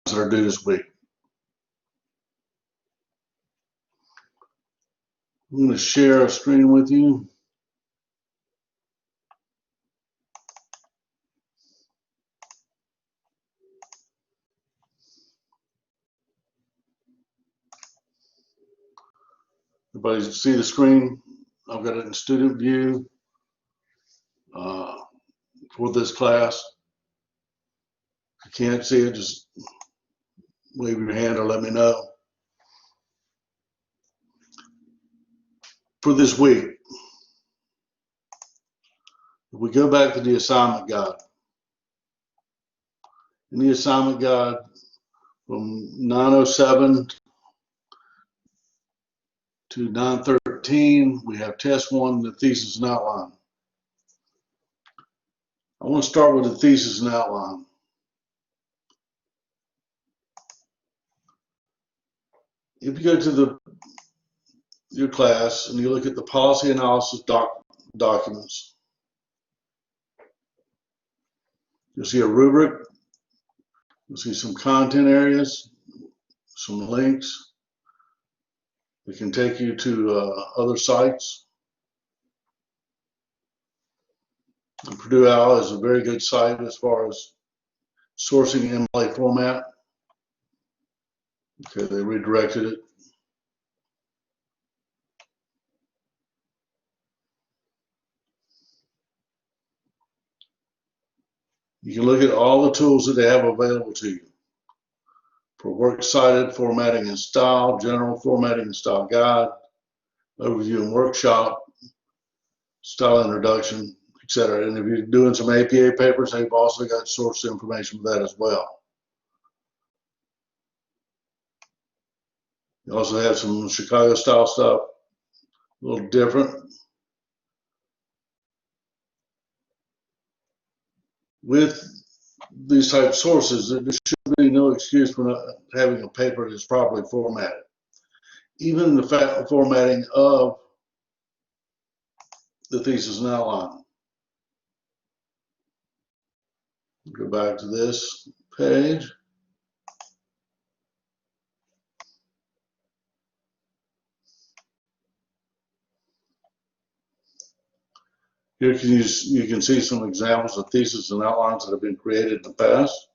that are due this week. I'm going to share a screen with you. Everybody see the screen? I've got it in student view for this class. If you can't see it, just wave your hand or let me know. For this week, if we go back to the assignment guide, in the assignment guide from 907 to 913, we have test 1, the thesis and outline. I want to start with the thesis and outline. If you go to your class and you look at the policy analysis documents, you'll see a rubric, you'll see some content areas, some links that can take you to other sites. And Purdue OWL is a very good site as far as sourcing MLA format. Okay, they redirected it. You can look at all the tools that they have available to you for works cited, formatting and style, general formatting and style guide, overview and workshop, style introduction, etc. And if you're doing some APA papers, they've also got source information for that as well. You also have some Chicago style stuff, a little different. With these type of sources, there should be no excuse for not having a paper that's properly formatted. Even the formatting of the thesis and outline. Go back to this page. Here you can see some examples of theses and outlines that have been created in the past.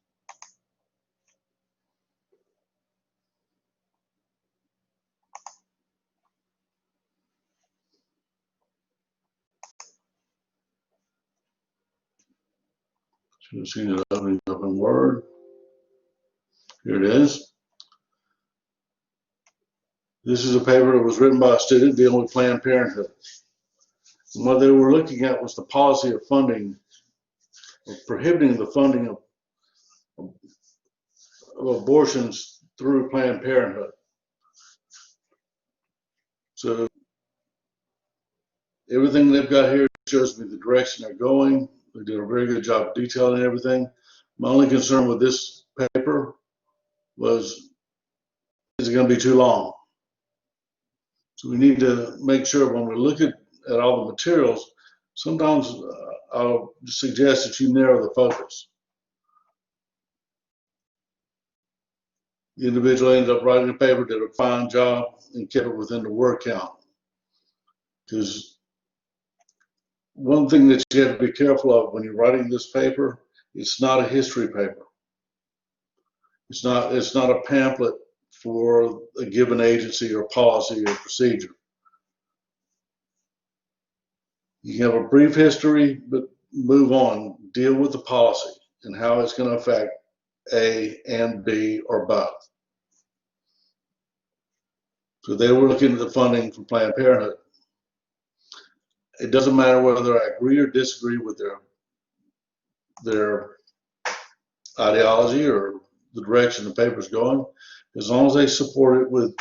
Should have seen it opening up in Word. Here it is. This is a paper that was written by a student dealing with Planned Parenthood. And what they were looking at was the policy of funding, of prohibiting the funding of abortions through Planned Parenthood. So everything they've got here shows me the direction they're going. They did a very good job of detailing everything. My only concern with this paper was, is it going to be too long? So we need to make sure when we look at all the materials, sometimes I'll suggest that you narrow the focus. The individual ended up writing a paper, did a fine job, and kept it within the word count. Because one thing that you have to be careful of when you're writing this paper, it's not a history paper. It's not a pamphlet for a given agency or policy or procedure. You can have a brief history, but move on. Deal with the policy and how it's going to affect A and B or both. So they were looking at the funding for Planned Parenthood. It doesn't matter whether I agree or disagree with their ideology or the direction the paper's going, as long as they support it with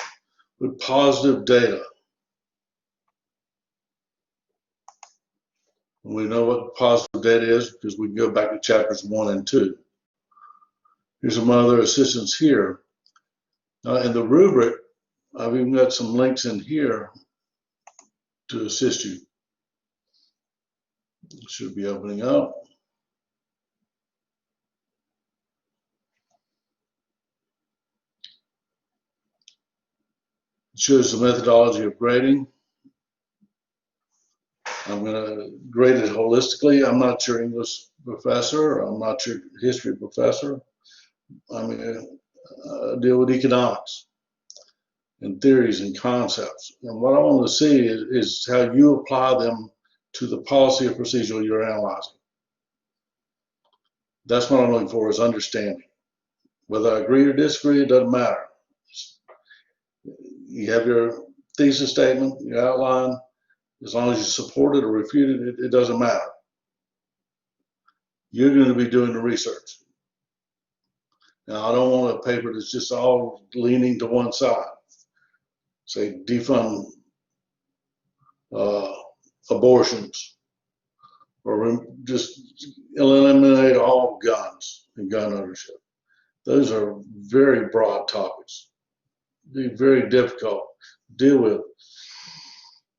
positive data. We know what positive data is because we can go back to chapters 1 and 2. Here's some other assistance here. In the rubric, I've even got some links in here to assist you. It should be opening up. shows the methodology of grading. I'm going to grade it holistically. I'm not your English professor. I'm not your history professor. I'm going to deal with economics and theories and concepts. And what I want to see is how you apply them to the policy or procedure you're analyzing. That's what I'm looking for, is understanding. Whether I agree or disagree, it doesn't matter. You have your thesis statement, your outline. As long as you support it or refute it, it doesn't matter. You're going to be doing the research. Now, I don't want a paper that's just all leaning to one side. Say, defund abortions, or just eliminate all guns and gun ownership. Those are very broad topics. Be very difficult to deal with.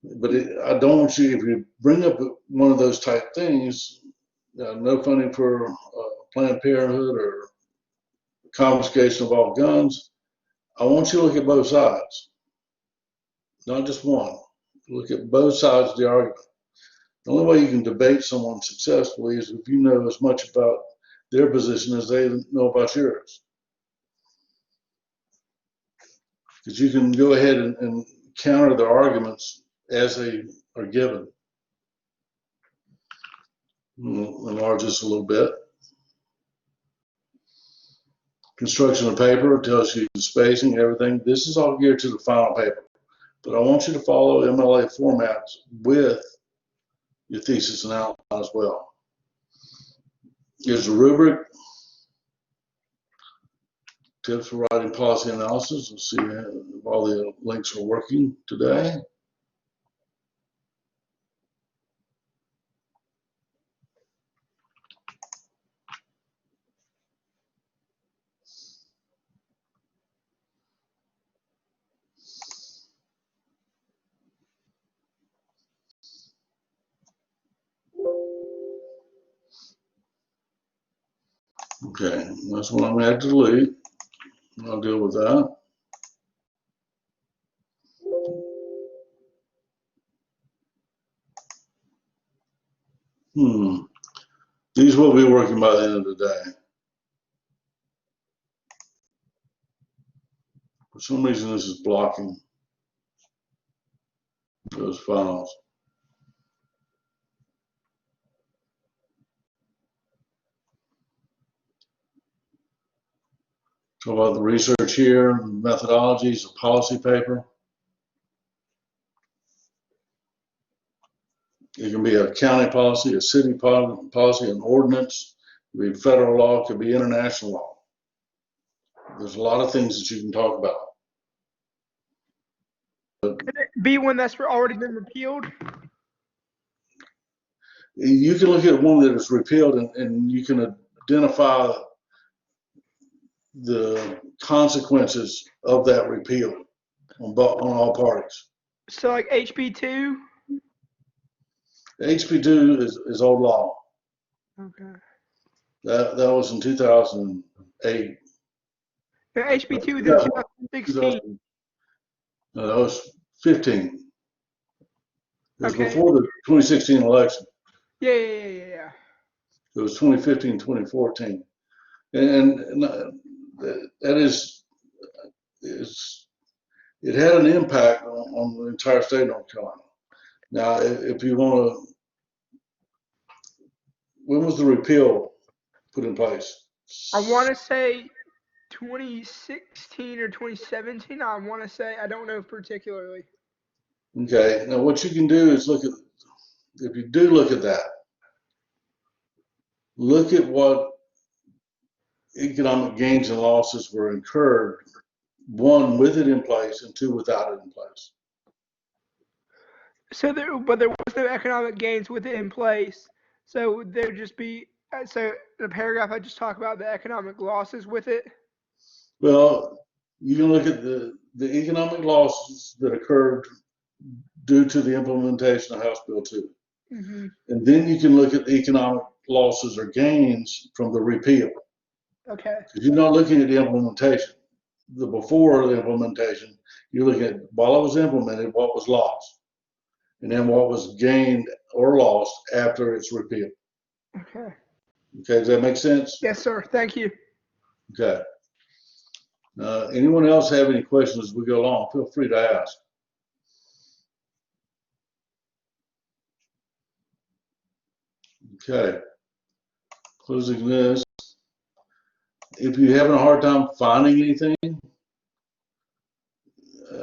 But I don't want you, if you bring up one of those type things, no funding for Planned Parenthood or confiscation of all guns, I want you to look at both sides, not just one. Look at both sides of the argument. The only way you can debate someone successfully is if you know as much about their position as they know about yours. Because you can go ahead and counter their arguments as they are given. Enlarge this a little bit. Construction of paper tells you the spacing, everything. This is all geared to the final paper. But I want you to follow MLA formats with your thesis and outline as well. Here's the rubric. Tips for writing policy analysis. We'll see if all the links are working today. Okay, that's what I'm going to have to delete. I'll deal with that. These will be working by the end of the day. For some reason, this is blocking those files. Talk about the research here, methodologies, a policy paper. It can be a county policy, a city policy, an ordinance. It could be federal law, it could be international law. There's a lot of things that you can talk about. Could it be one that's already been repealed? You can look at one that is repealed and you can identify the consequences of that repeal on all parties. So like HB2? HB2 is old law. Okay. That was in 2008. The HB2 is in 2016. No, that was 15. It was Okay. before the 2016 election. Yeah. It was 2015, 2014. And that is, it had an impact on the entire state of North Carolina. Now, if you want to, when was the repeal put in place? I want to say 2016 or 2017. I want to say, I don't know particularly. Okay, now what you can do is look at, if you do look at that, look at what economic gains and losses were incurred, one, with it in place, and two, without it in place. So but there was no economic gains with it in place. So there'd just be, so the paragraph I just talked about the economic losses with it. Well, you can look at the economic losses that occurred due to the implementation of House Bill 2. Mm-hmm. And then you can look at the economic losses or gains from the repeal. Okay. Because you're not looking at the implementation. the before the implementation, you look at while it was implemented, what was lost, and then what was gained or lost after its repeal. Okay. Okay, does that make sense? Yes, sir. Thank you. Okay. Anyone else have any questions as we go along? Feel free to ask. Okay. Closing this. If you're having a hard time finding anything,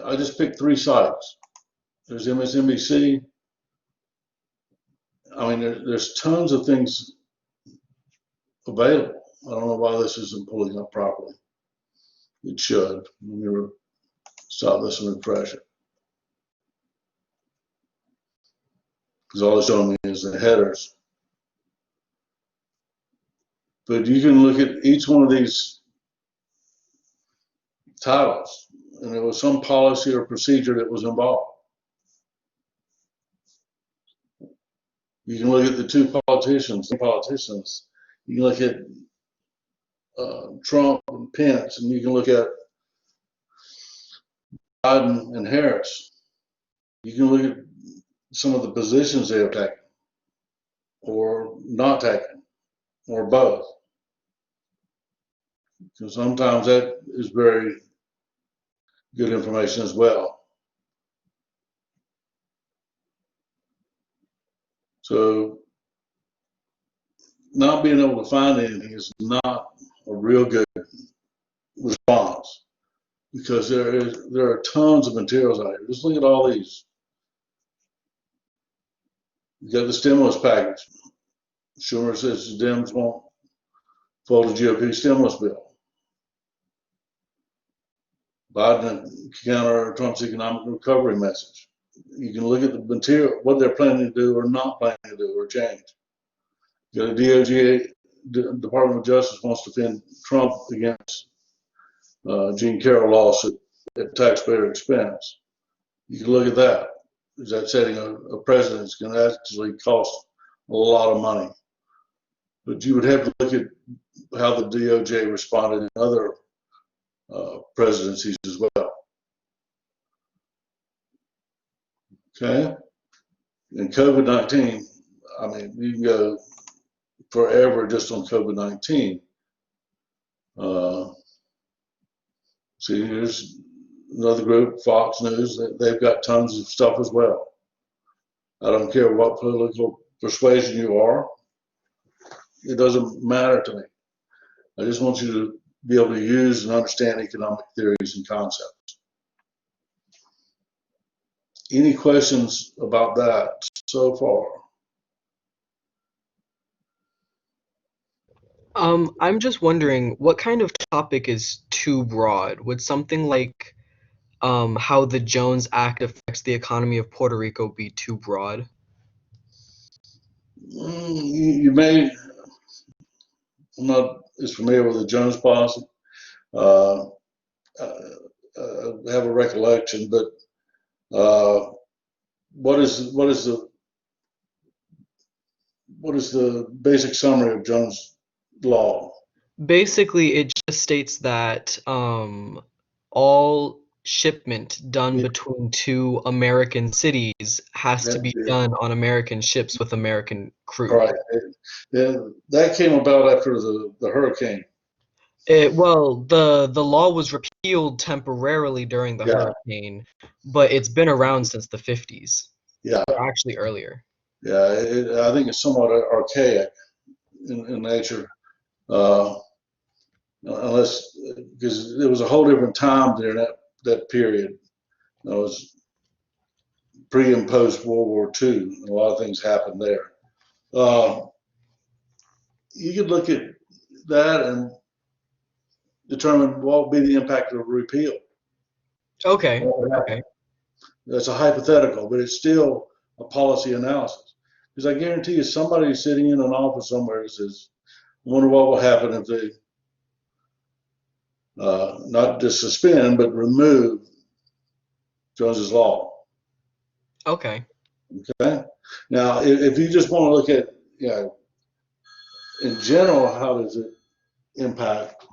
I just picked 3 sites. There's MSNBC. I mean, there's tons of things available. I don't know why this isn't pulling up properly. It should. Let me stop this and refresh it. Because all it's showing me is the headers. But you can look at each one of these titles, and there was some policy or procedure that was involved. You can look at the 2 politicians. You can look at Trump and Pence, and you can look at Biden and Harris. You can look at some of the positions they have taken, or not taken, or both. So sometimes that is very good information as well. So not being able to find anything is not a real good response, because there are tons of materials out here. Just look at all these. You got the stimulus package. Schumer says the Dems won't vote the GOP stimulus bill. Biden counter Trump's economic recovery message. You can look at the material, what they're planning to do or not planning to do or change. You got a DOJ, Department of Justice wants to defend Trump against Jean Carroll lawsuit at taxpayer expense. You can look at that. Is that setting a precedent that's going to actually cost a lot of money? But you would have to look at how the DOJ responded in other presidencies as well. Okay? And COVID-19, I mean, you can go forever just on COVID-19. See, here's another group, Fox News, they've got tons of stuff as well. I don't care what political persuasion you are, it doesn't matter to me. I just want you to be able to use and understand economic theories and concepts. Any questions about that so far? I'm just wondering, what kind of topic is too broad? Would something like how the Jones Act affects the economy of Puerto Rico be too broad? You may, I'm not as familiar with the Jones policy. Have a recollection, but what is the basic summary of Jones law? Basically, it just states that all shipment done between 2 American cities has to be done on American ships with American crew. Right. That came about after the hurricane. Well, the law was repealed temporarily during the hurricane, but it's been around since the 50s. Yeah. Or actually earlier. Yeah, I think it's somewhat archaic in nature, unless because it was a whole different time during that period. It was pre and post World War II, and a lot of things happened there. You could look at that and determine what would be the impact of a repeal. Okay. Okay. That's a hypothetical, but it's still a policy analysis. Because I guarantee you, somebody sitting in an office somewhere that says, I wonder what will happen if they not just suspend, but remove Jones's Law. Okay. Okay. Now, if you just want to look at, in general, how does it impact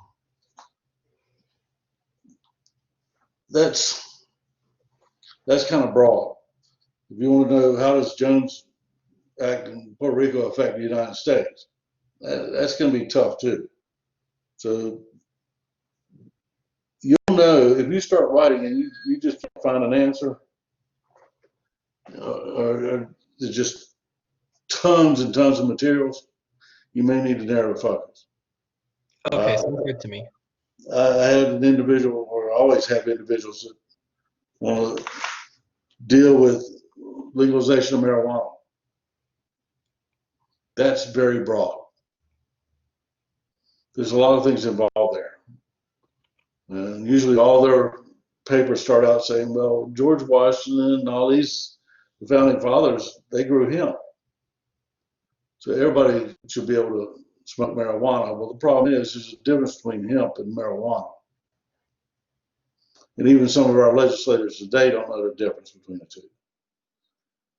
that's kind of broad. If you want to know how does Jones Act in Puerto Rico affect the United States, that's going to be tough too. So you'll know if you start writing and you just can't find an answer, or there's just tons and tons of materials, you may need to narrow the focus. Okay, sounds good to me. I had an individual, or I always have individuals that want to deal with legalization of marijuana. That's very broad. There's a lot of things involved there. And usually all their papers start out saying, well, George Washington and all these the founding fathers, they grew hemp. So everybody should be able to smoke marijuana. Well, the problem is there's a difference between hemp and marijuana. And even some of our legislators today don't know the difference between the two.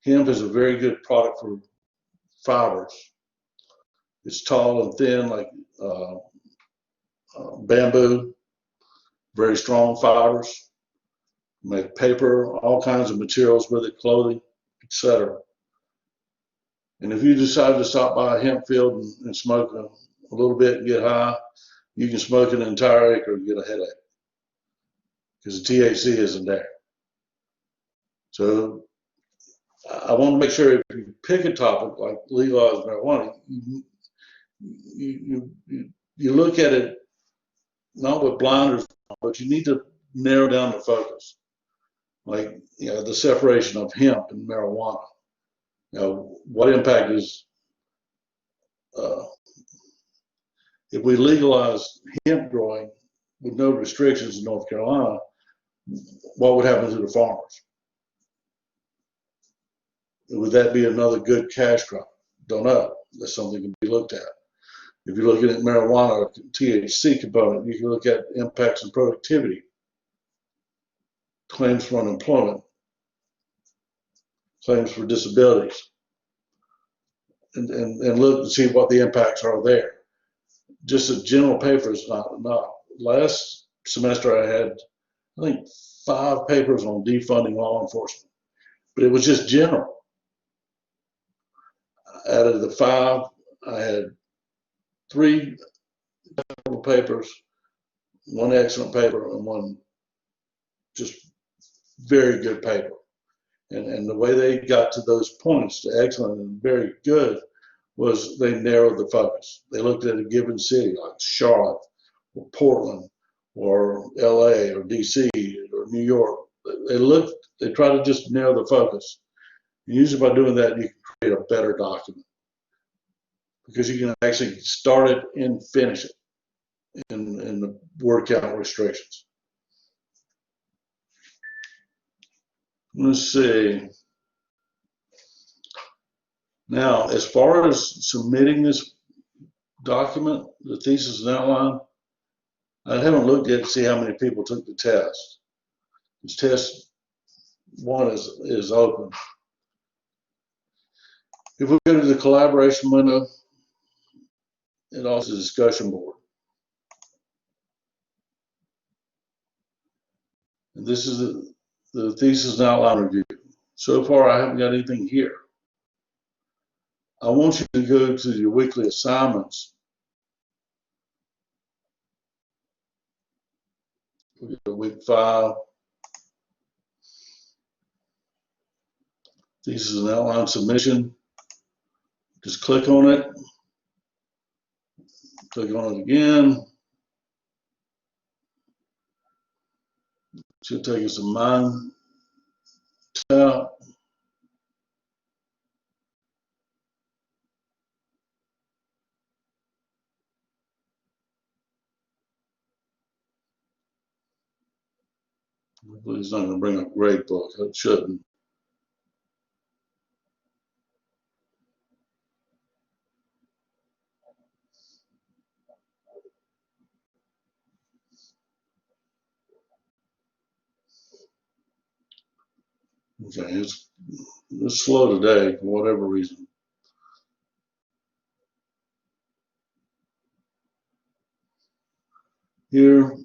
Hemp is a very good product for fibers. It's tall and thin like bamboo, very strong fibers. Make paper, all kinds of materials with it, clothing, etc. And if you decide to stop by a hemp field and smoke a little bit and get high, you can smoke an entire acre and get a headache because the THC isn't there. So I want to make sure if you pick a topic like legalized marijuana, you look at it not with blinders, but you need to narrow down the focus. Like, the separation of hemp and marijuana. What impact is, if we legalize hemp growing with no restrictions in North Carolina, what would happen to the farmers? Would that be another good cash crop? Don't know. That's something that can be looked at. If you're looking at marijuana or THC component, you can look at impacts on productivity, claims for unemployment, claims for disabilities, and look and see what the impacts are there. Just a general paper is not enough. Last semester I had, I think, 5 papers on defunding law enforcement, but it was just general. Out of the 5, I had 3 papers, 1 excellent paper, and 1 just very good paper. And the way they got to those points, the excellent and very good, was they narrowed the focus. They looked at a given city like Charlotte or Portland or LA or DC or New York. They try to just narrow the focus. And usually by doing that, you can create a better document because you can actually start it and finish it in the word count restrictions. Let's see. Now, as far as submitting this document, the thesis and outline, I haven't looked yet to see how many people took the test. This test 1 is open. If we go to the collaboration window, it also is a discussion board. And this is the thesis and outline review. So far, I haven't got anything here. I want you to go to your weekly assignments. We go to week 5. Thesis and outline submission. Just click on it. Click on it again. Should take us to mine tab. Hopefully it's not going to bring up grade book. It shouldn't. Okay, it's slow today for whatever reason. Here,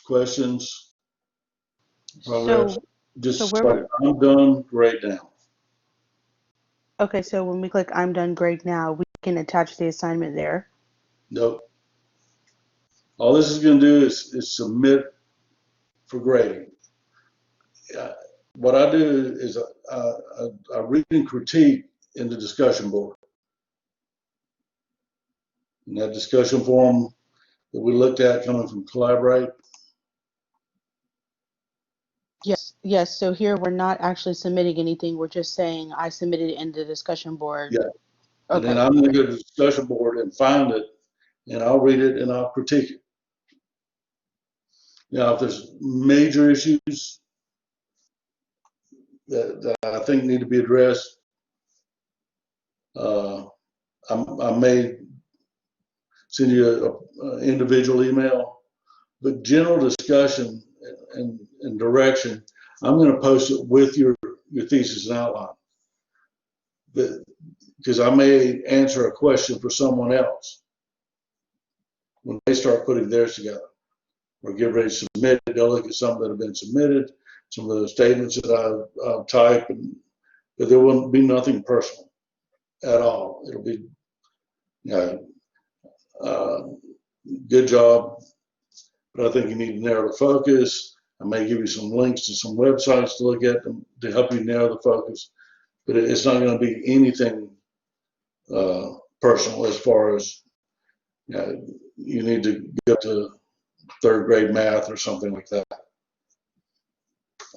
questions, progress. So, Just so where start, we, I'm done, grade down. okay, so when we click I'm done grade now, we can attach the assignment there. Nope. All this is going to do is submit for grading. What I do is I read and critique in the discussion board. In that discussion forum that we looked at coming from Collaborate. Yes, yes. So here we're not actually submitting anything. We're just saying I submitted it in the discussion board. Yeah. And then Okay. I'm going to go to the discussion board and find it, and I'll read it and I'll critique it. Now, if there's major issues that I think need to be addressed, I may send you an individual email, but general discussion and direction, I'm going to post it with your thesis and outline. Because I may answer a question for someone else when they start putting theirs together or get ready to submit it. They'll look at some that have been submitted, some of the statements that I've typed, but there won't be nothing personal at all. It'll be, you know, good job, but I think you need to narrow the focus. I may give you some links to some websites to look at to help you narrow the focus, but it's not going to be anything personal as far as, you know, you need to get to third grade math or something like that.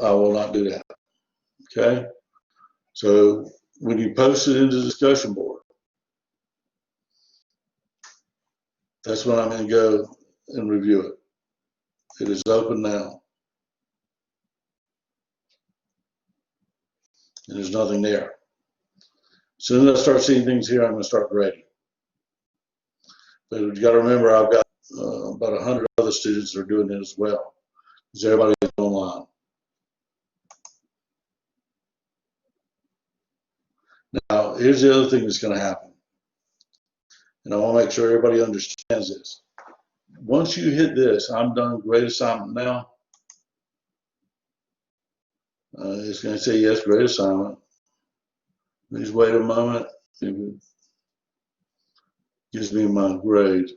I will not do that. Okay. So when you post it into the discussion board, that's when I'm going to go and review it. It is open now. And there's nothing there. As soon as I start seeing things here, I'm going to start grading. But you got to remember, I've got about 100 other students that are doing it as well, because everybody's online. Now, here's the other thing that's going to happen, and I want to make sure everybody understands this. Once you hit this, I'm done, grade assignment now, it's going to say yes, grade assignment. Please wait a moment. It gives me my grade.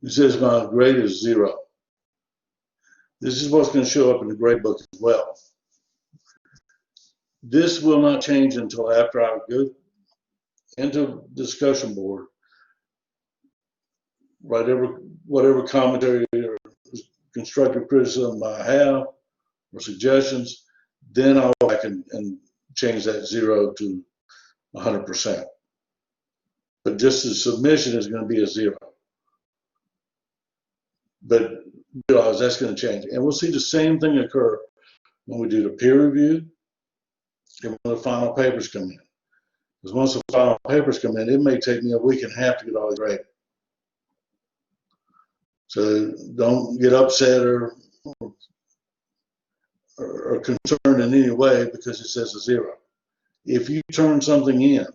It says my grade is 0. This is what's going to show up in the grade book as well. This will not change until after I go into discussion board, whatever commentary or constructive criticism I have or suggestions, then I'll go back and change that 0 to 100%. But just the submission is going to be a 0. But realize that's going to change. And we'll see the same thing occur when we do the peer review and when the final papers come in. Because once the final papers come in, it may take me a week and a half to get all these graded. So don't get upset or concerned in any way because it says a 0. If you turn something in,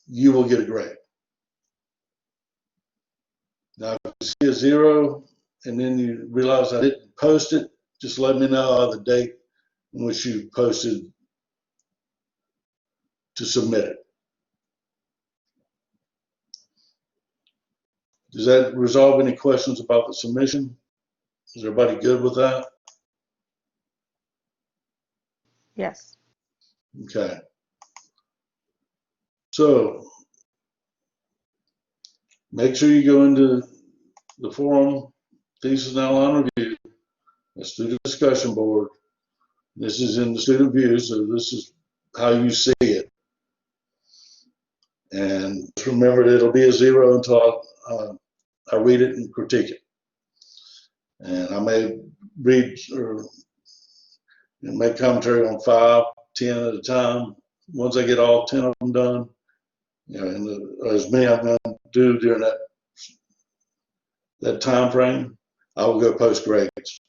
you will get a grade. Now, if you see a 0 and then you realize I didn't post it, just let me know the date in which you posted to submit it. Does that resolve any questions about the submission? Is everybody good with that? Yes. Okay. So make sure you go into the forum, thesis and outline review, the student discussion board. This is in the student view, so this is how you see it. And just remember that it'll be a 0 until I read it and critique it. And I may read or make commentary on 5, 10 at a time. Once I get all 10 of them done, you know, and as many I'm going to do during that time frame, I will go post grades.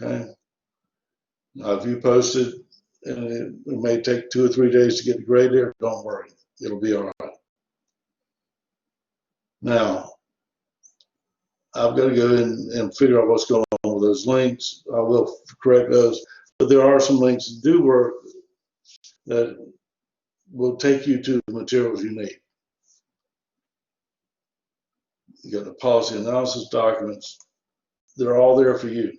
Okay. Now, if you post it and it may take 2 or 3 days to get the grade there, don't worry, it'll be all right. Now, I've got to go in and figure out what's going on with those links. I will correct those, but there are some links that do work that will take you to the materials you need. You got the policy analysis documents. They're all there for you.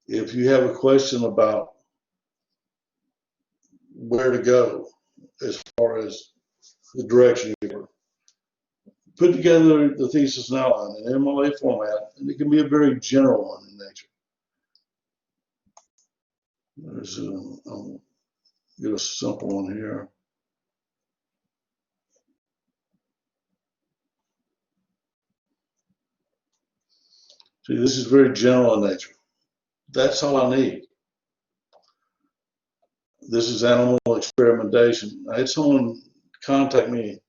If you have a question about where to go as far as the direction you're, put together the thesis and outline in MLA format, and it can be a very general one in nature. I'll get a simple one here. See, this is very general in nature. That's all I need. This is animal experimentation. I had someone contact me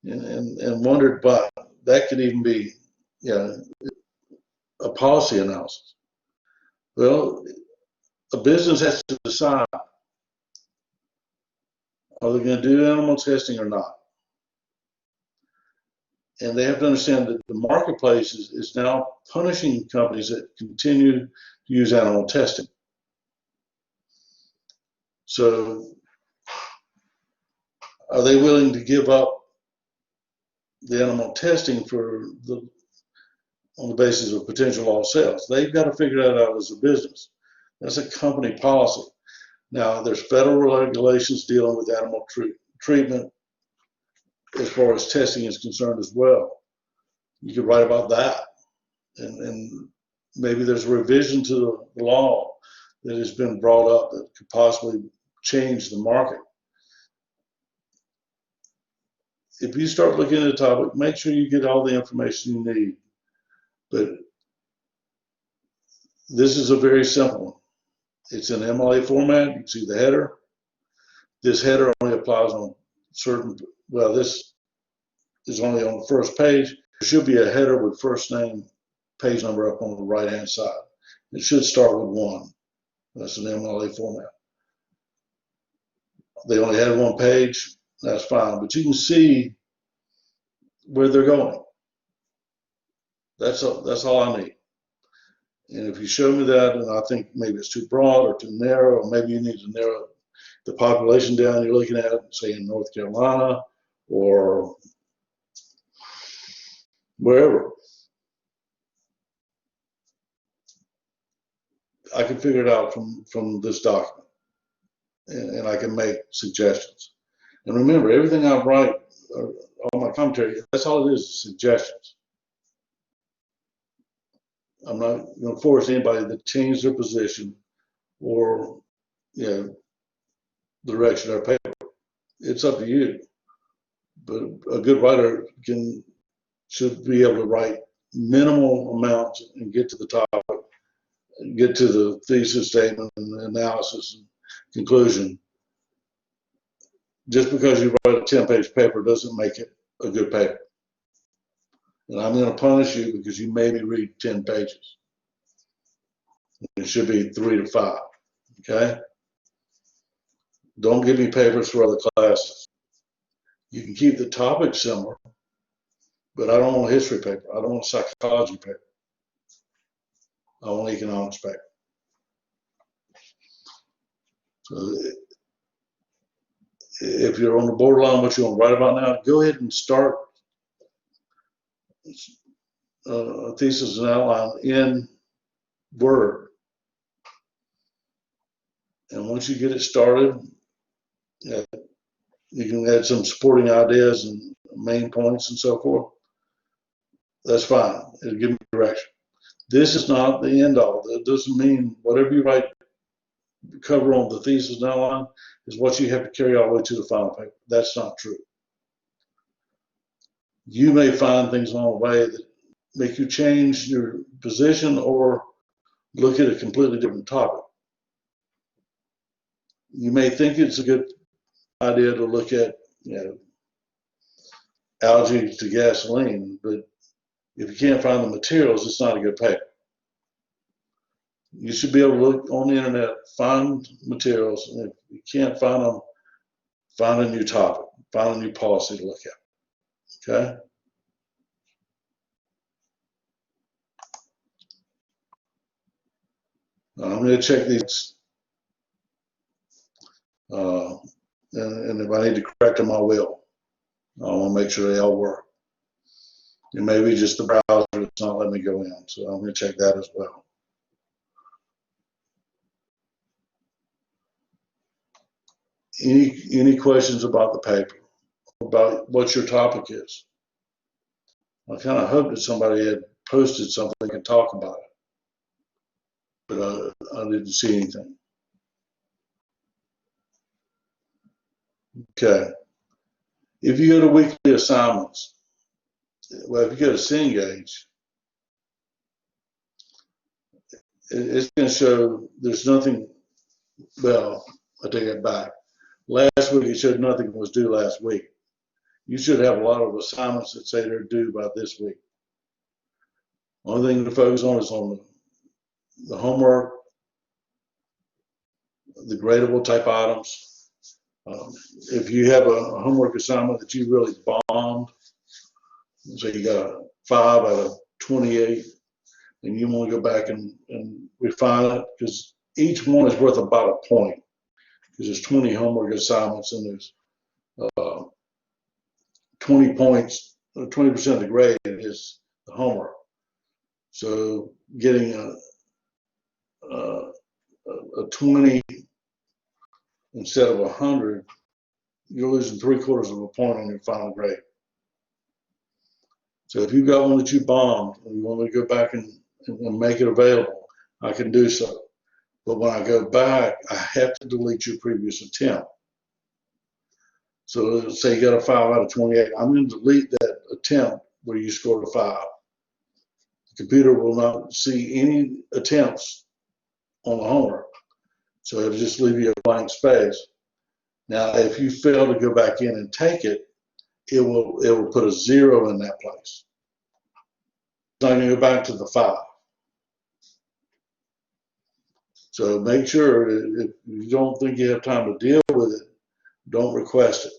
and wondered, but that could even be, a policy analysis. Well, a business has to decide, are they going to do animal testing or not? And they have to understand that the marketplace is now punishing companies that continue to use animal testing. So are they willing to give up the animal testing on the basis of potential lost sales? They've got to figure that out as a business. That's a company policy. Now, there's federal regulations dealing with animal treatment as far as testing is concerned as well. You could write about that. And maybe there's a revision to the law that has been brought up that could possibly change the market. If you start looking at a topic, make sure you get all the information you need. But this is a very simple one. It's in MLA format. You can see the header. This header only applies on certain, well, this is only on the first page. There should be a header with first name, page number up on the right-hand side. It should start with 1. That's an MLA format. They only had 1 page. That's fine. But you can see where they're going. That's all I need. And if you show me that, and I think maybe it's too broad or too narrow, or maybe you need to narrow the population down you're looking at, say in North Carolina or wherever, I can figure it out from this document, and I can make suggestions. And remember, everything I write, all my commentary, that's all it is, suggestions. I'm not going to force anybody to change their position or, direction of their paper. It's up to you. But a good writer should be able to write minimal amounts and get to the topic, get to the thesis statement and analysis and conclusion. Just because you write a 10-page paper doesn't make it a good paper. And I'm going to punish you because you made me read 10 pages. It should be 3 to 5, okay? Don't give me papers for other classes. You can keep the topic similar, but I don't want a history paper. I don't want a psychology paper. I want an economics paper. So if you're on the borderline what you want to write about now, go ahead and start a thesis and outline in Word. And once you get it started, you can add some supporting ideas and main points and so forth. That's fine. It'll give me direction. This is not the end all. That doesn't mean whatever you write, cover on the thesis and outline is what you have to carry all the way to the final paper. That's not true. You may find things along the way that make you change your position or look at a completely different topic. You may think it's a good idea to look at, algae to gasoline, but if you can't find the materials, it's not a good paper. You should be able to look on the internet, find materials, and if you can't find them, find a new topic, find a new policy to look at. Okay? I'm going to check these, and if I need to correct them, I will. I want to make sure they all work. And maybe just the browser that's not letting me go in, so I'm going to check that as well. Any questions about the paper, about what your topic is? I kind of hoped that somebody had posted something they could talk about it, but I didn't see anything. Okay. If you go to weekly assignments, well, if you go to Cengage, it's going to show there's nothing. Well, I take it back. Last week it showed nothing was due last week. You should have a lot of assignments that say they're due by this week. Only thing to focus on is on the homework, the gradable type items. If you have a homework assignment that you really bombed, so you got a 5 out of 28, and you want to go back and refine it, because each one is worth about a point, because there's 20 homework assignments and there's 20 points, 20% of the grade is the homework. So getting a 20 instead of 100, you're losing 3/4 of a point on your final grade. So if you've got one that you bombed and you want me to go back and make it available, I can do so. But when I go back, I have to delete your previous attempt. So let's say you got a 5 out of 28. I'm going to delete that attempt where you scored a 5. The computer will not see any attempts on the homework. So it'll just leave you a blank space. Now, if you fail to go back in and take it, it will put a 0 in that place. It's not going to go back to the 5. So make sure if you don't think you have time to deal with it, don't request it.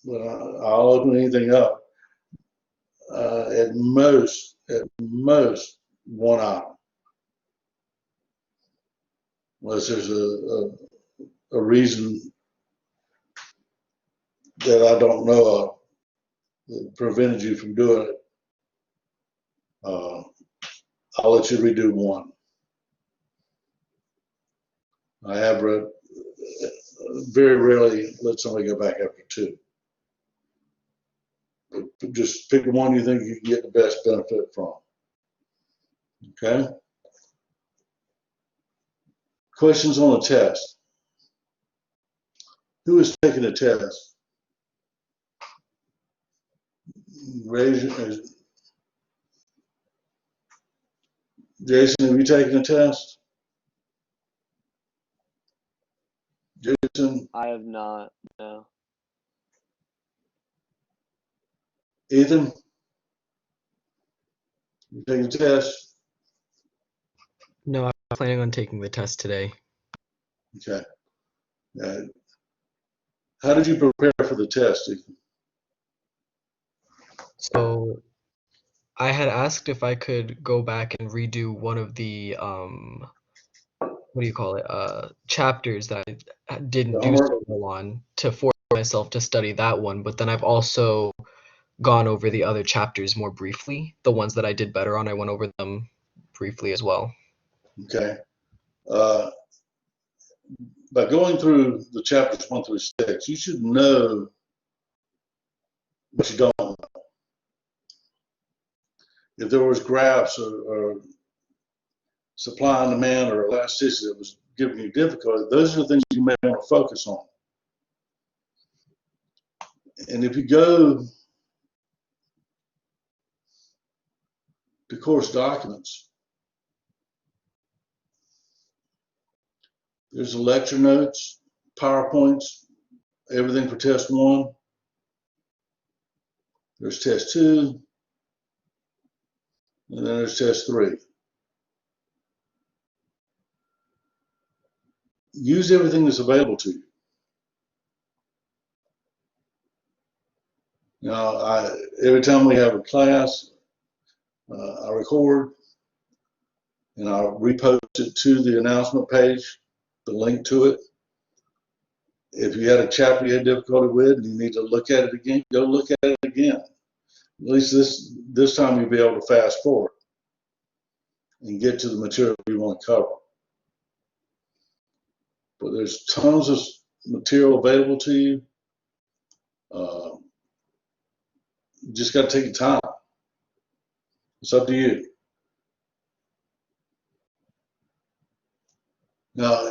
But I'll open anything up. At most, one item. Unless there's a reason that I don't know of that prevented you from doing it. I'll let you redo one. I have very rarely let somebody go back after 2. But just pick the one you think you can get the best benefit from. Okay? Questions on the test. Who is taking the test? Raise your, Jason, have you taken the test? Jason? I have not, no. Ethan? You taking the test? No, I'm planning on taking the test today. Okay. How did you prepare for the test, Ethan? So I had asked if I could go back and redo one of the what do you call it? Chapters that I didn't do so well on to force myself to study that one. But then I've also gone over the other chapters more briefly. The ones that I did better on, I went over them briefly as well. Okay. By going through the chapters 1 through 6, you should know what you don't know. If there was graphs or supply and demand or elasticity that was giving you difficulty, those are the things you may want to focus on. And if you go to course documents, there's the lecture notes, PowerPoints, everything for test 1. There's test 2, and then there's test 3. Use everything that's available to you. Every time we have a class, I record and I repost it to the announcement page, the link to it. If you had a chapter you had difficulty with and you need to look at it again, go look at it again. At least this time you'll be able to fast forward and get to the material you want to cover. But there's tons of material available to you. You just got to take your time. It's up to you. Now,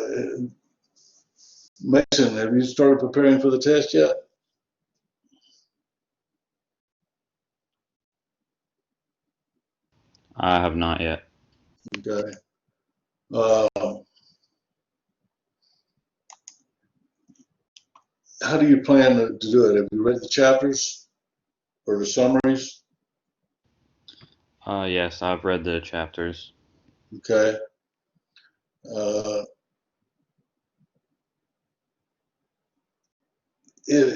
Mason, have you started preparing for the test yet? I have not yet. Okay. How do you plan to do it? Have you read the chapters or the summaries? Yes, I've read the chapters. Okay.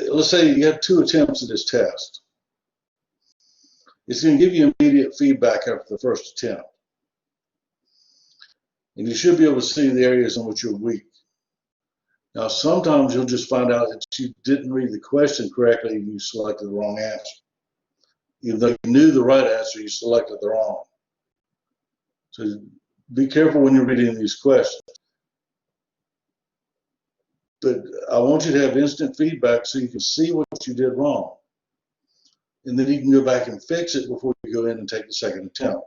Let's say you have 2 attempts at this test. It's going to give you immediate feedback after the first attempt. And you should be able to see the areas in which you're weak. Now, sometimes you'll just find out that you didn't read the question correctly and you selected the wrong answer. Even though you knew the right answer, you selected the wrong. So be careful when you're reading these questions. But I want you to have instant feedback so you can see what you did wrong. And then you can go back and fix it before you go in and take the second attempt.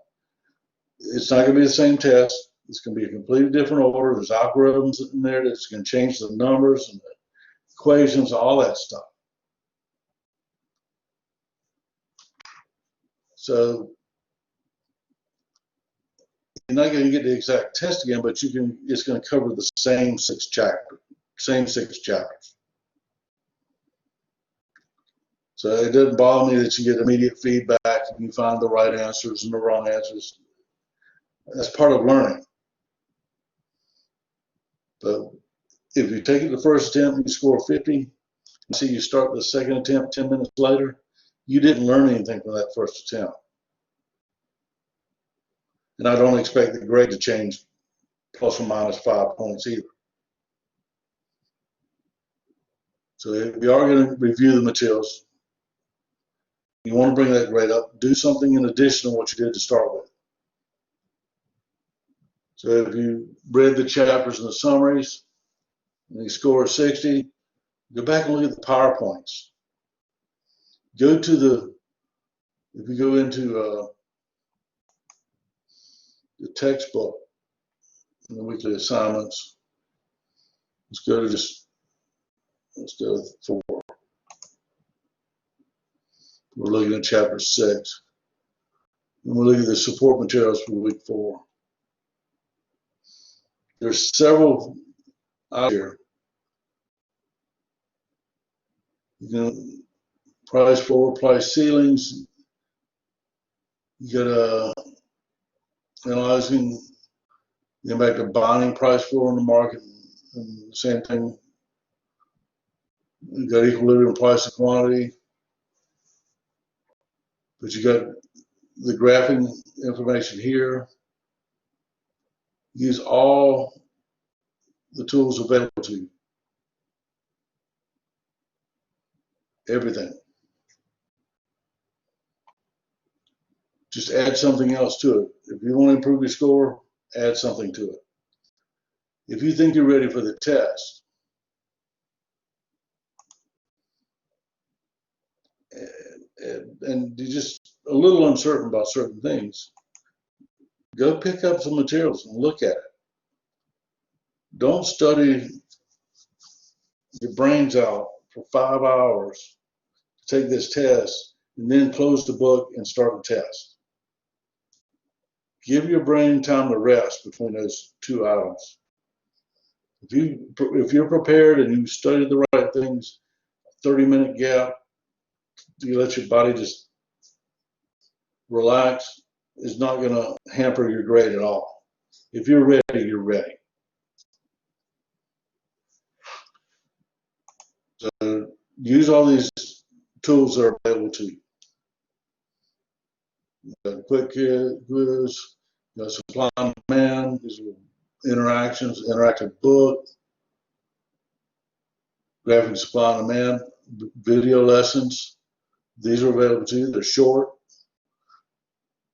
It's not going to be the same test. It's going to be a completely different order. There's algorithms in there that's going to change the numbers and the equations, all that stuff. So you're not going to get the exact test again, but you can. It's going to cover the same 6 chapters. So it doesn't bother me that you get immediate feedback and you find the right answers and the wrong answers. That's part of learning. But if you take it the first attempt and you score 50, and see you start the second attempt 10 minutes later, you didn't learn anything from that first attempt. And I don't expect the grade to change plus or minus 5 points either. So if you are going to review the materials, you want to bring that grade up, do something in addition to what you did to start with. So if you read the chapters and the summaries and you score 60, go back and look at the PowerPoints. Go to the, if you go into the textbook and the weekly assignments, let's go to 4. We're looking at chapter 6. And we're looking at the support materials for week 4. There's several out here. You can price floor, price ceilings. You got analyzing the impact of bonding price floor in the market, and the same thing. You got equilibrium price and quantity, but you got the graphing information here. Use all the tools available to you. Everything. Just add something else to it. If you want to improve your score, add something to it. If you think you're ready for the test, and you're just a little uncertain about certain things, go pick up some materials and look at it. Don't study your brains out for 5 hours to take this test and then close the book and start the test. Give your brain time to rest between those 2 items. If you're prepared and you studied the right things, 30-minute gap, you let your body just relax, is not going to hamper your grade at all. If you're ready, you're ready. So use all these tools that are available to you. You got quick quiz, you got supply and demand, these are interactions, interactive book, graphic supply and demand, video lessons. These are available to you. They're short.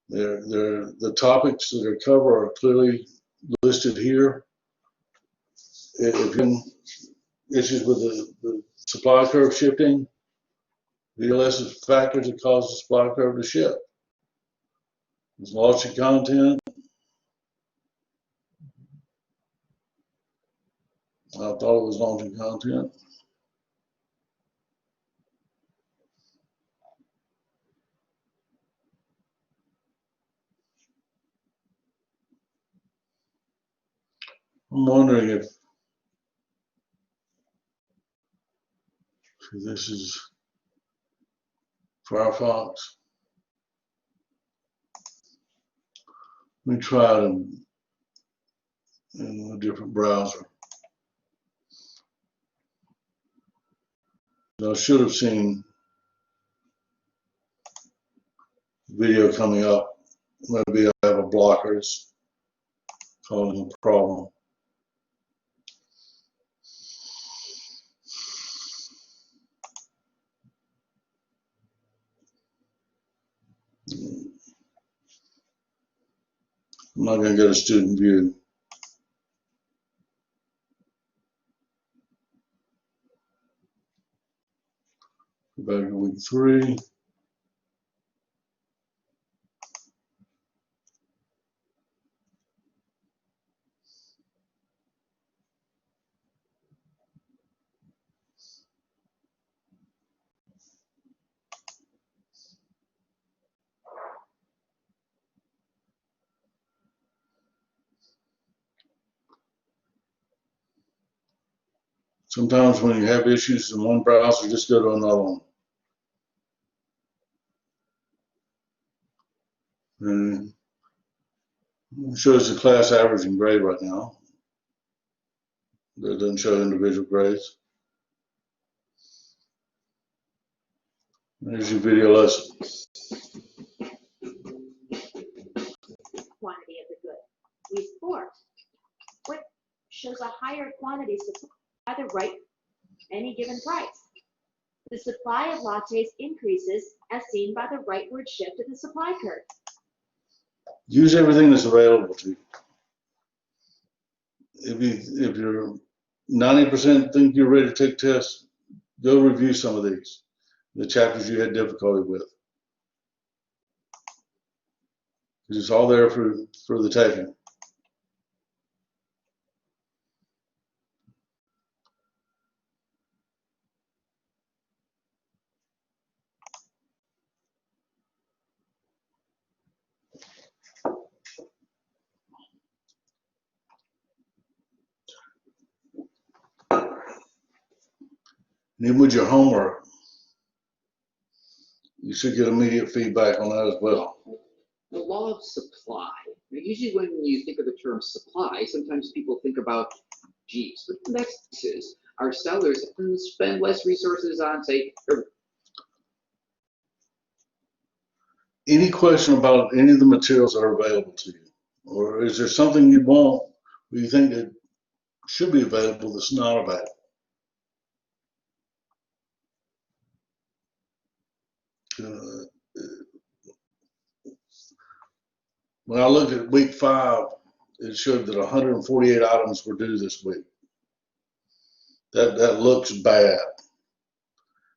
The topics that are covered are clearly listed here. If you have issues with the supply curve shifting, video lessons factors that cause the supply curve to shift. There's launching content. I thought it was launching content. I'm wondering if this is Firefox. Let me try it in a different browser. I should have seen video coming up. Maybe I have a blocker that's causing a problem. I'm not going to get a student view. Go back to week 3. Sometimes when you have issues in one browser, just go to another one. And it shows the class average and grade right now. It doesn't show individual grades. There's your video lesson. Quantity of the good. Week 4. What shows a higher quantity supplied by the right any given price? The supply of lattes increases as seen by the rightward shift of the supply curve. Use everything that's available to you. If you're 90% think you're ready to take tests, go review some of these, the chapters you had difficulty with. It's all there for the taking. And even with your homework, you should get immediate feedback on that as well. The law of supply. Usually when you think of the term supply, sometimes people think about, geez, what the next is? Our sellers spend less resources on, say, Any question about any of the materials that are available to you? Or is there something you want or you think that should be available that's not available? When I looked at week 5, it showed that 148 items were due this week. That looks bad.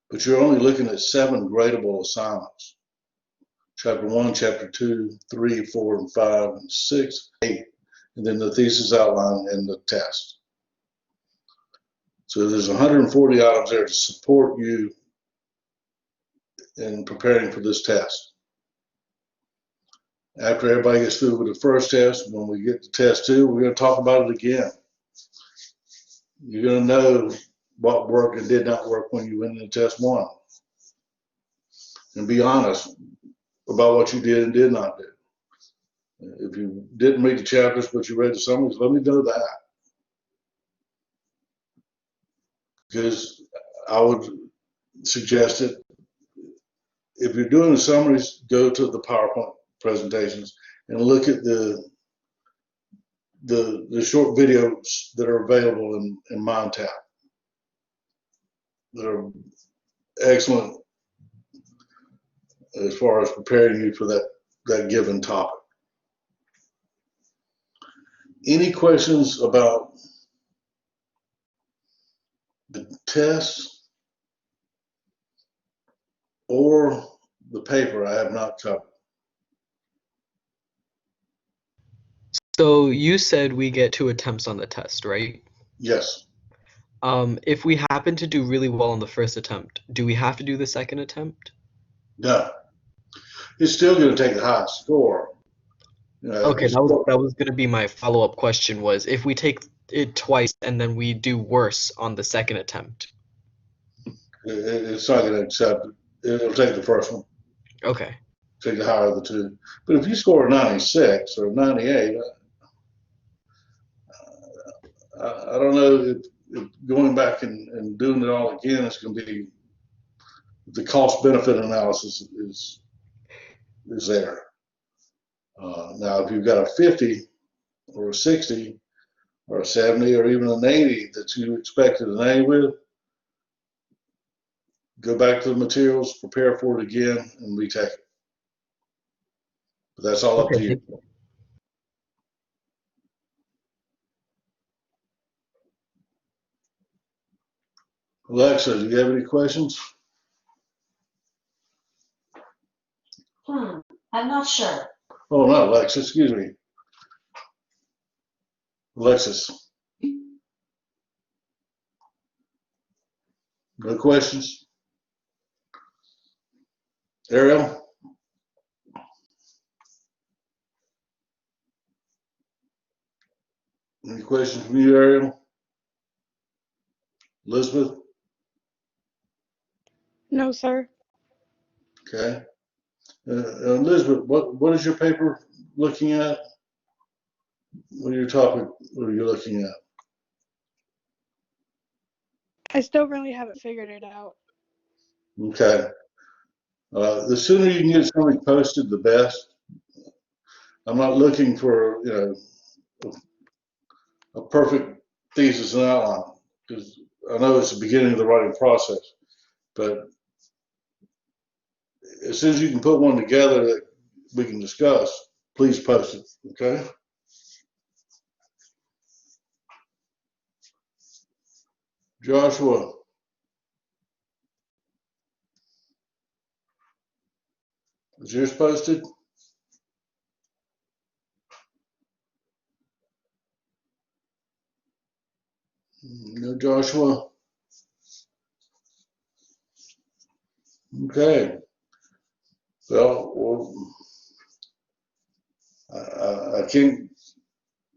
But you're only looking at 7 gradable assignments. Chapter 1, Chapter 2, 3, 4, and 5, and 6, 8. And then the thesis outline and the test. So there's 140 items there to support you in preparing for this test. After everybody gets through with the first test, when we get to test 2, we're going to talk about it again. You're going to know what worked and did not work when you went into test 1. And be honest about what you did and did not do. If you didn't read the chapters, but you read the summaries, let me know that. Because I would suggest it if you're doing the summaries, go to the PowerPoint presentations and look at the short videos that are available in MindTap. They're excellent as far as preparing you for that given topic. Any questions about the test or the paper I have not covered? So you said we get 2 attempts on the test, right? Yes. If we happen to do really well on the first attempt, do we have to do the second attempt? No. It's still going to take the highest score. Okay, that was going to be my follow-up question was if we take it twice and then we do worse on the second attempt. It's not going to accept it. It'll take the first one. Okay. Take the higher of the two. But if you score a 96 or a 98, I don't know if going back and doing it all again is going to be, the cost benefit analysis is there. Now, if you've got a 50 or a 60 or a 70 or even an 80 that you expected an A with, go back to the materials, prepare for it again, and retake it. But that's all up to you. Alexa, do you have any questions? I'm not sure. Oh, not Alexa, excuse me. Alexis. No questions? Ariel? Any questions from you, Ariel? Elizabeth? No, sir. Okay. Elizabeth, what is your paper looking at? What are your topic? What are you looking at? I still really haven't figured it out. Okay. The sooner you can get something posted, the best. I'm not looking for, a perfect thesis and outline, because I know it's the beginning of the writing process, but as soon as you can put one together that we can discuss, please post it, okay? Joshua. Is yours posted? No, Joshua. Okay. Well, I can't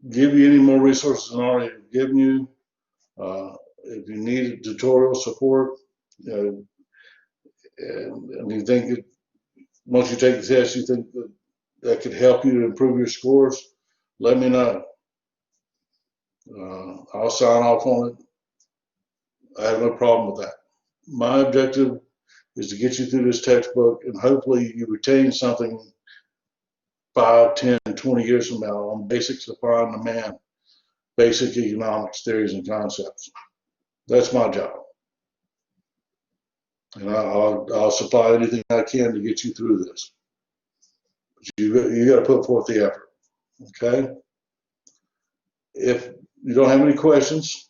give you any more resources than I already given you. If you need tutorial support, and you think that once you take the test, you think that could help you to improve your scores, let me know. I'll sign off on it. I have no problem with that. My objective is to get you through this textbook, and hopefully you retain something 5, 10, 20 years from now on basic supply and demand, basic economics theories and concepts. That's my job. And I'll supply anything I can to get you through this. But you got to put forth the effort, okay? If you don't have any questions,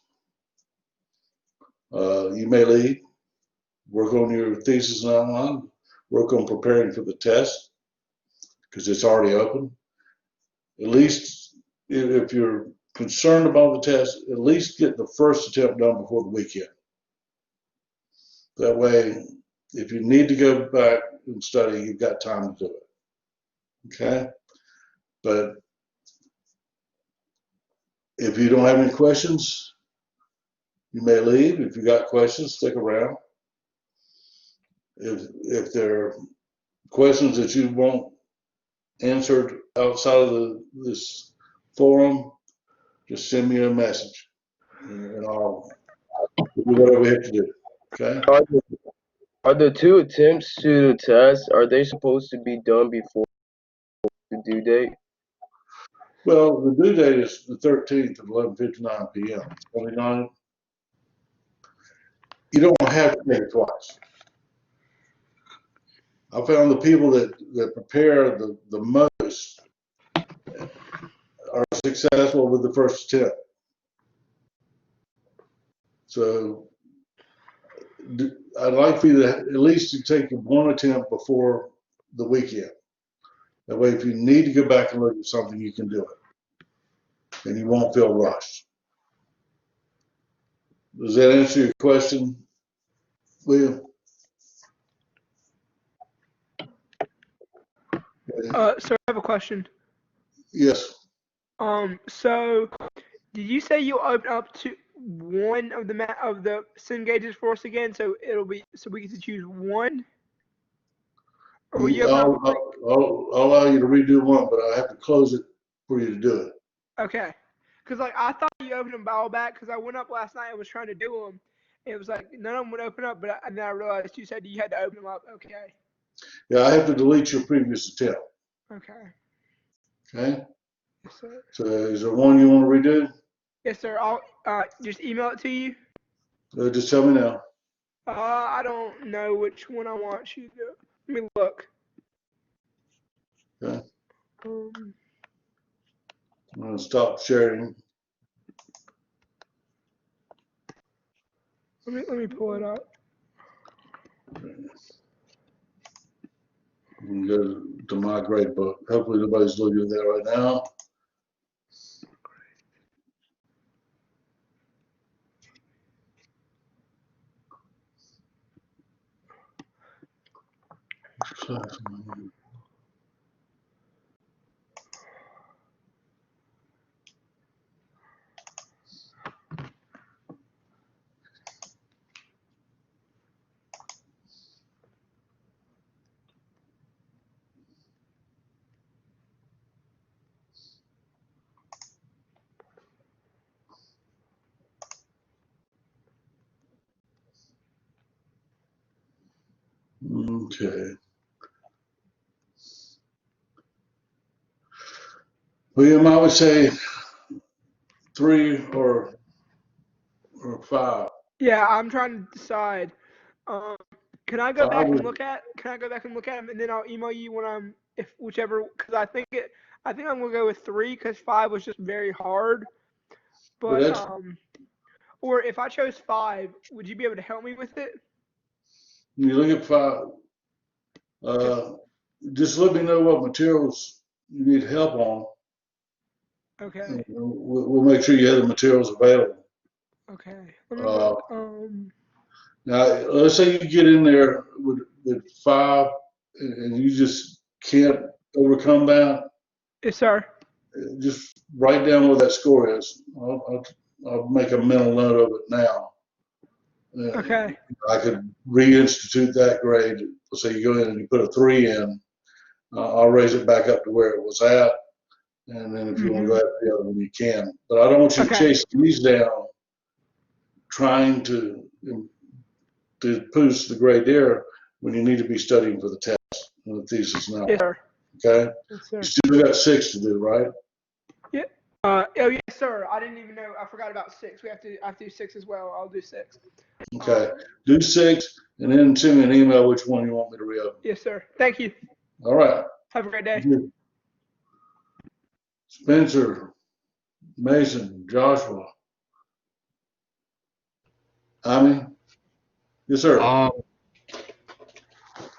you may leave, work on your thesis and outline, work on preparing for the test, because it's already open. At least if you're concerned about the test, at least get the first attempt done before the weekend. That way, if you need to go back and study, you've got time to do it. Okay? But if you don't have any questions, you may leave. If you got questions, stick around. If there are questions that you want answered outside of this forum, just send me a message and I'll do whatever we have to do. Okay? Are the 2 attempts to the test, are they supposed to be done before the due date? Well, the due date is the 13th at 11:59 p.m. 29. You don't have to take it twice. I found the people that prepare the most are successful with the first attempt. So I'd like for you to at least to take one attempt before the weekend. That way, if you need to go back and look at something, you can do it, and you won't feel rushed. Does that answer your question, William? So I have a question. Yes. So did you say you'll open up to one of the sin gauges for us again? So we get to choose one, or will you open up? I'll allow you to redo one, but I have to close it for you to do it. Okay. Because like I thought you opened them all back because I went up last night and was trying to do them. And it was like none of them would open up, and then I realized you said you had to open them up. Okay. Yeah, I have to delete your previous attempt. Okay. Okay. Yes, sir. So is there one you want to redo? Yes, sir. I'll just email it to you. Just tell me now. I don't know which one I want you to. Let me look. Okay. I'm going to stop sharing. Let me pull it up. I'm going to go to my grade book. Hopefully nobody's looking at that right now. Okay. William, I would say 3 or 5. Yeah, I'm trying to decide. Can I go back and look at? Can I go back and look at them, and then I'll email you when I'm if whichever because I think I'm gonna go with 3 because 5 was just very hard. But or if I chose 5, would you be able to help me with it? When you look at 5, just let me know what materials you need help on. Okay. And we'll make sure you have the materials available. Okay. Let me look. Now, let's say you get in there with 5 and you just can't overcome that. Yes, sir. Just write down what that score is. I'll make a mental note of it now. Okay. I could reinstitute that grade. Let's say you go in and you put a 3 in. I'll raise it back up to where it was at. And then if you want to go after the other one, you can. But I don't want you to chase these down trying to boost the grade there when you need to be studying for the test and the thesis now. Yes, sir. Okay? Yes, sir. You still got 6 to do, right? Yeah. Oh, yes, sir. I didn't even know. I forgot about 6. I have to do 6 as well. I'll do 6. Okay. Do 6 and then send me an email which one you want me to reopen. Yes, sir. Thank you. All right. Have a great day. Spencer, Mason, Joshua. Ami? Yes, sir.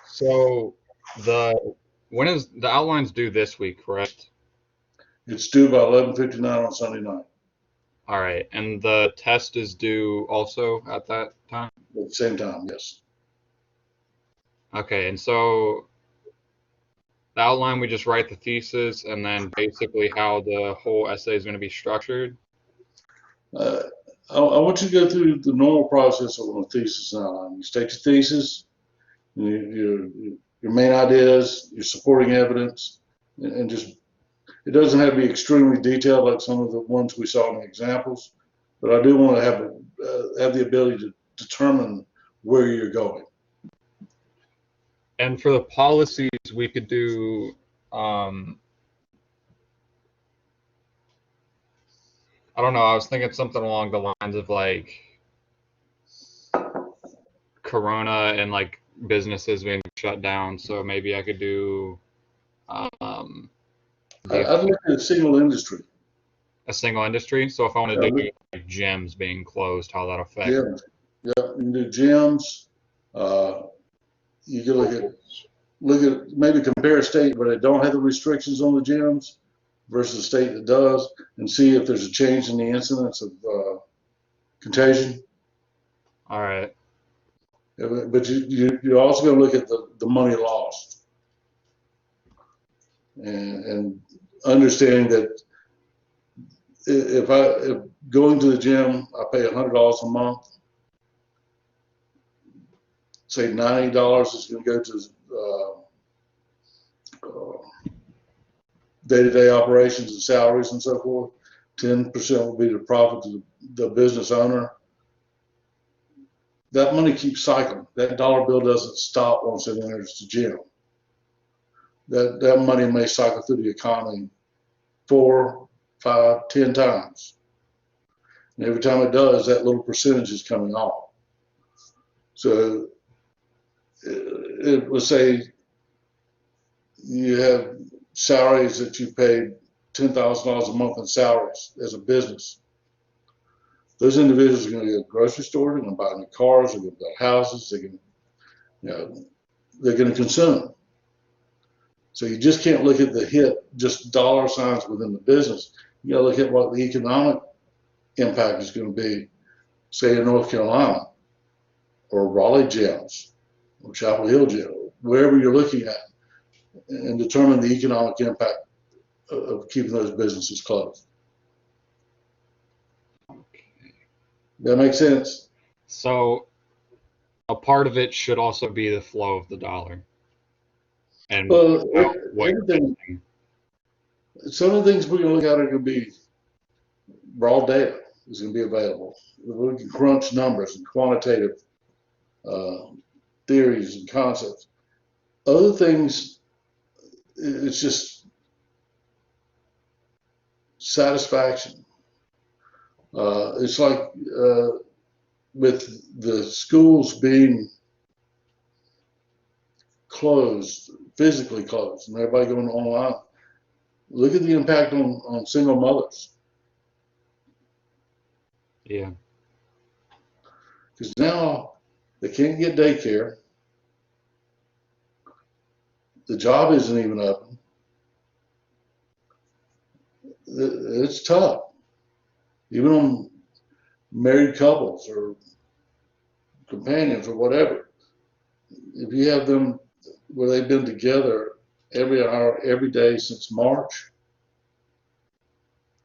So when is the outlines due this week, correct? It's due by 11:59 on Sunday night. All right, and the test is due also at that time? At the same time, yes. Okay, and so the outline, we just write the thesis and then basically how the whole essay is going to be structured? I want you to go through the normal process of a thesis outline. You state your thesis, your main ideas, your supporting evidence, and just, it doesn't have to be extremely detailed like some of the ones we saw in the examples, but I do want to have the ability to determine where you're going. And for the policies, we could do, I don't know, I was thinking something along the lines of like Corona and like businesses being shut down. So maybe I could do I'd look at a single industry. a single industry. So if I want to Yeah, do like gyms being closed, how that affect? gyms. Yeah, you can do gyms. You can look at maybe compare a state where they don't have the restrictions on the gyms versus a state that does, and see if there's a change in the incidence of contagion. All right. But you're also going to look at the money lost and understanding that if going to the gym, I pay $100 a month. Say $90 is going to go to day-to-day operations and salaries and so forth. 10% will be the profit to the business owner. That money keeps cycling. That dollar bill doesn't stop once it enters the gym. That money may cycle through the economy 4, 5, 10 times. And every time it does, that little percentage is coming off. So it would say you have salaries that you paid $10,000 a month in salaries as a business. Those individuals are going to go to the grocery store, they're going to buy new cars, they're going to build houses, they're going to consume. So you just can't look at the hit, just dollar signs within the business. You got to look at what the economic impact is going to be, say in North Carolina, or Raleigh gyms, or Chapel Hill gym, wherever you're looking at, and determine the economic impact of keeping those businesses closed. That makes sense? So a part of it should also be the flow of the dollar. And well, what everything, some of the things we're going to look at are going to be raw data is going to be available. We can crunch numbers and quantitative theories and concepts. Other things, it's just satisfaction. It's like with the schools being closed, physically closed, and everybody going online. Look at the impact on single mothers. Yeah. Because now they can't get daycare. The job isn't even open. It's tough. Even on married couples or companions or whatever. If you have them where they've been together every hour, every day since March,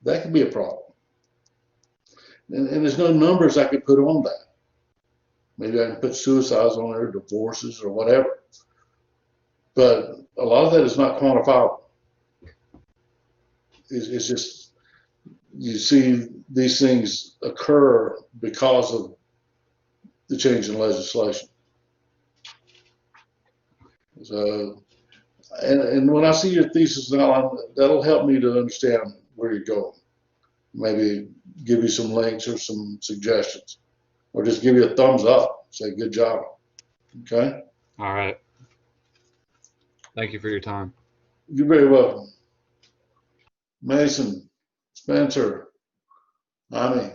that could be a problem. And there's no numbers I could put on that. Maybe I can put suicides on there, divorces or whatever. But a lot of that is not quantifiable. It's just, you see these things occur because of the change in legislation. So, and when I see your thesis now, that'll help me to understand where you're going. Maybe give you some links or some suggestions, or just give you a thumbs up. Say good job. Okay. All right. Thank you for your time. You're very welcome. Mason, Spencer, Ami.